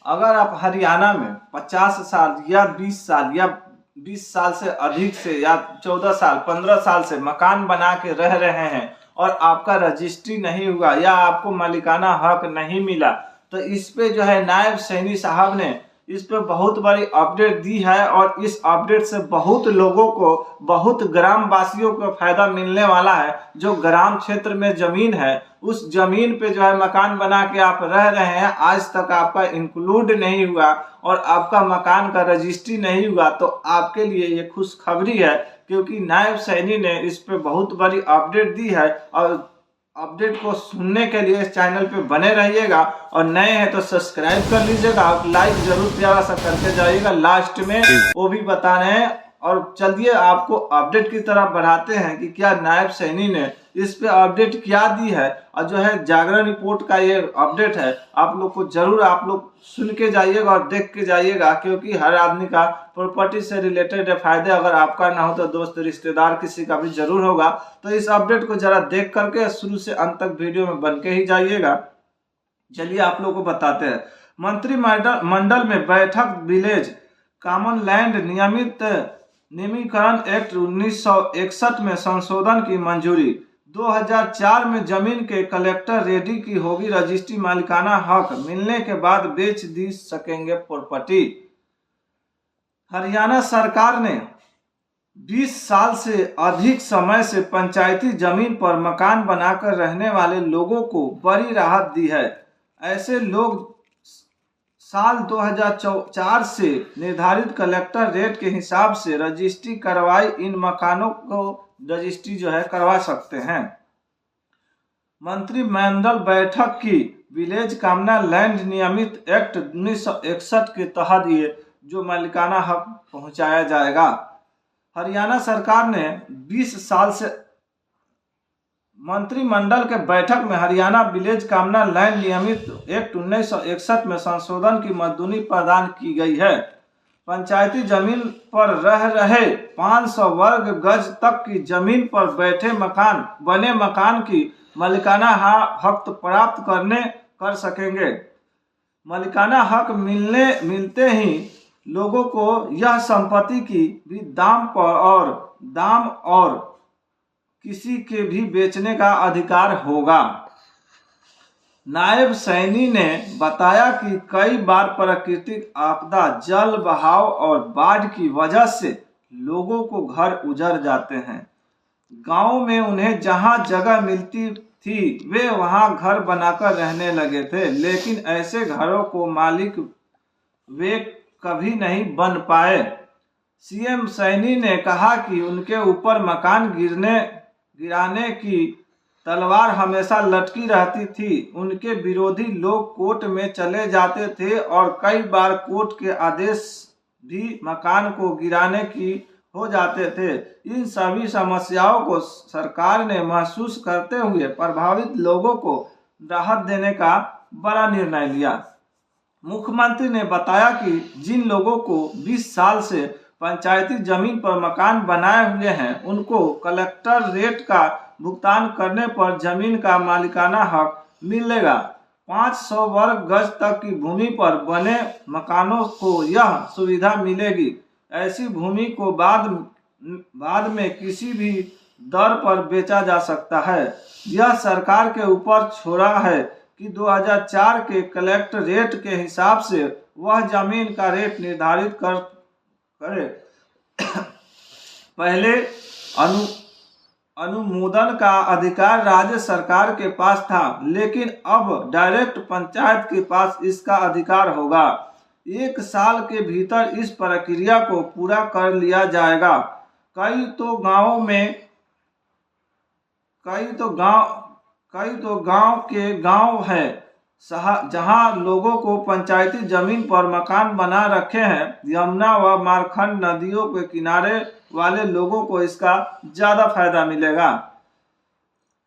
अगर आप हरियाणा में 50 साल या 20 साल या 20 साल से अधिक से या 14 साल 15 साल से मकान बना के रह रहे हैं और आपका रजिस्ट्री नहीं हुआ या आपको मालिकाना हक नहीं मिला, तो इस पे जो है नायब सैनी साहब ने इस पे बहुत बड़ी अपडेट दी है। और इस अपडेट से बहुत लोगों को, बहुत ग्राम वासियों को फायदा मिलने वाला है। जो ग्राम क्षेत्र में जमीन है, उस जमीन पे जो है मकान बना के आप रह रहे हैं, आज तक आपका इंक्लूड नहीं हुआ और आपका मकान का रजिस्ट्री नहीं हुआ, तो आपके लिए ये खुशखबरी है, क्योंकि नायब सैनी ने इस पे बहुत बड़ी अपडेट दी है। और अपडेट को सुनने के लिए इस चैनल पे बने रहिएगा और नए हैं तो सब्सक्राइब कर लीजिएगा और लाइक जरूर प्यारा सा करके जाइएगा। लास्ट में वो भी बता रहे हैं। और चलिए आपको अपडेट की तरफ बढ़ाते हैं कि क्या नायब सैनी ने इस पे अपडेट क्या दी है। और जो है जागरण रिपोर्ट का ये अपडेट है, आप लोग को जरूर आप लोग सुन के जाइएगा और देख के जाइएगा, क्योंकि हर आदमी का प्रॉपर्टी से रिलेटेड फायदे अगर आपका ना हो तो दोस्त रिश्तेदार किसी का भी जरूर होगा। तो इस अपडेट को जरा देख करके शुरू से अंत तक वीडियो में बन के ही जाइएगा। चलिए आप लोग को बताते हैं। मंत्रिमंडल में बैठक, विलेज कॉमन लैंड नियमीकरण एक्ट 1961 में संशोधन की मंजूरी। 2004 में जमीन के कलेक्टर रेडी की होगी रजिस्ट्री, मालिकाना हक मिलने के बाद बेच दी सकेंगे प्रॉपर्टी। हरियाणा सरकार ने 20 साल से अधिक समय से पंचायती जमीन पर मकान बनाकर रहने वाले लोगों को बड़ी राहत दी है। ऐसे लोग साल 2004 से निर्धारित कलेक्टर रेट के हिसाब से रजिस्ट्री करवाई इन मकानों को रजिस्ट्री जो है करवा सकते हैं। मंत्रिमंडल बैठक की विलेज कॉमन लैंड नियमित एक्ट 1961 के तहत ये जो मालिकाना हक पहुंचाया जाएगा। हरियाणा सरकार ने 20 साल से मंत्रिमंडल के बैठक में हरियाणा विलेज कॉमन लैंड नियमित एक्ट 1961 में संशोधन की मंजूरी प्रदान की गई है। पंचायती जमीन पर रह रहे 500 वर्ग गज तक की जमीन पर बने मकान की मालिकाना हक प्राप्त कर सकेंगे। मालिकाना हक मिलते ही लोगों को यह संपत्ति की भी दाम और किसी के भी बेचने का अधिकार होगा। नायब सैनी ने बताया कि कई बार प्राकृतिक आपदा, जल बहाव और बाढ़ की वजह से लोगों को घर उजड़ जाते हैं। गांव में उन्हें जहां जगह मिलती थी वे वहां घर बनाकर रहने लगे थे, लेकिन ऐसे घरों को मालिक वे कभी नहीं बन पाए। सीएम सैनी ने कहा कि उनके ऊपर मकान गिराने की तलवार हमेशा लटकी रहती थी। उनके विरोधी लोग कोर्ट में चले जाते थे और कई बार कोर्ट के आदेश भी मकान को गिराने की हो जाते थे। इन सभी समस्याओं को सरकार ने महसूस करते हुए प्रभावित लोगों को राहत देने का बड़ा निर्णय लिया। मुख्यमंत्री ने बताया कि जिन लोगों को 20 साल से पंचायती जमीन पर मकान बनाए हुए हैं, उनको कलेक्टर रेट का भुगतान करने पर जमीन का मालिकाना हक मिलेगा। 500 वर्ग गज तक की भूमि पर बने मकानों को यह सुविधा मिलेगी। ऐसी भूमि को बाद में किसी भी दर पर बेचा जा सकता है। यह सरकार के ऊपर छोड़ा है कि 2004 के कलेक्टर रेट के हिसाब से वह जमीन का रेट निर्धारित करे। पहले अनुमोदन का अधिकार राज्य सरकार के पास था, लेकिन अब डायरेक्ट पंचायत के पास इसका अधिकार होगा। 1 साल के भीतर इस प्रक्रिया को पूरा कर लिया जाएगा। कई तो गांव है जहां लोगों को पंचायती जमीन पर मकान बना रखे हैं। यमुना व मारखंड नदियों के किनारे वाले लोगों को इसका ज्यादा फायदा मिलेगा।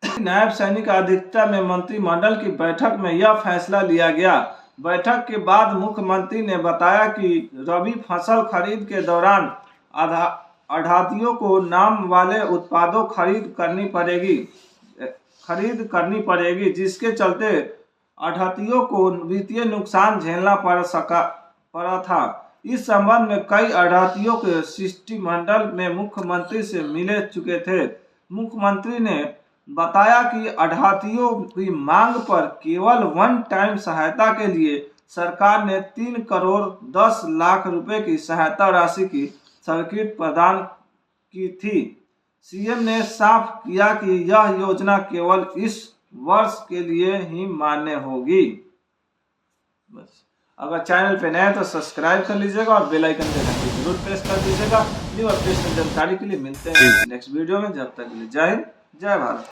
नायब सैनी का अध्यक्षता में मंत्रिमंडल की बैठक में यह फैसला लिया गया। बैठक के बाद मुख्यमंत्री ने बताया कि रबी फसल खरीद के दौरान आढ़तियों को नाम वाले उत्पादों खरीद करनी पड़ेगी, जिसके चलते आढ़तियों को वित्तीय नुकसान झेलना पड़ा था। इस संबंध में कई आढ़तियों के शिष्टमंडल में मुख्यमंत्री से मिले चुके थे। मुख्यमंत्री ने बताया कि आढ़तियों की मांग पर केवल वन टाइम सहायता के लिए सरकार ने 3 करोड़ 10 लाख रुपए की सहायता राशि की स्वीकृति प्रदान की थी। सीएम ने साफ किया कि यह योजना केवल इस वर्ष के लिए ही मान्य होगी। बस, अगर चैनल पे नए तो सब्सक्राइब कर लीजिएगा और बेल आइकन के घंटी जरूर प्रेस कर दीजिएगा। न्यू अपडेट जानकारी के लिए मिलते हैं नेक्स्ट वीडियो में। जब तक के लिए जय हिंद, जय भारत।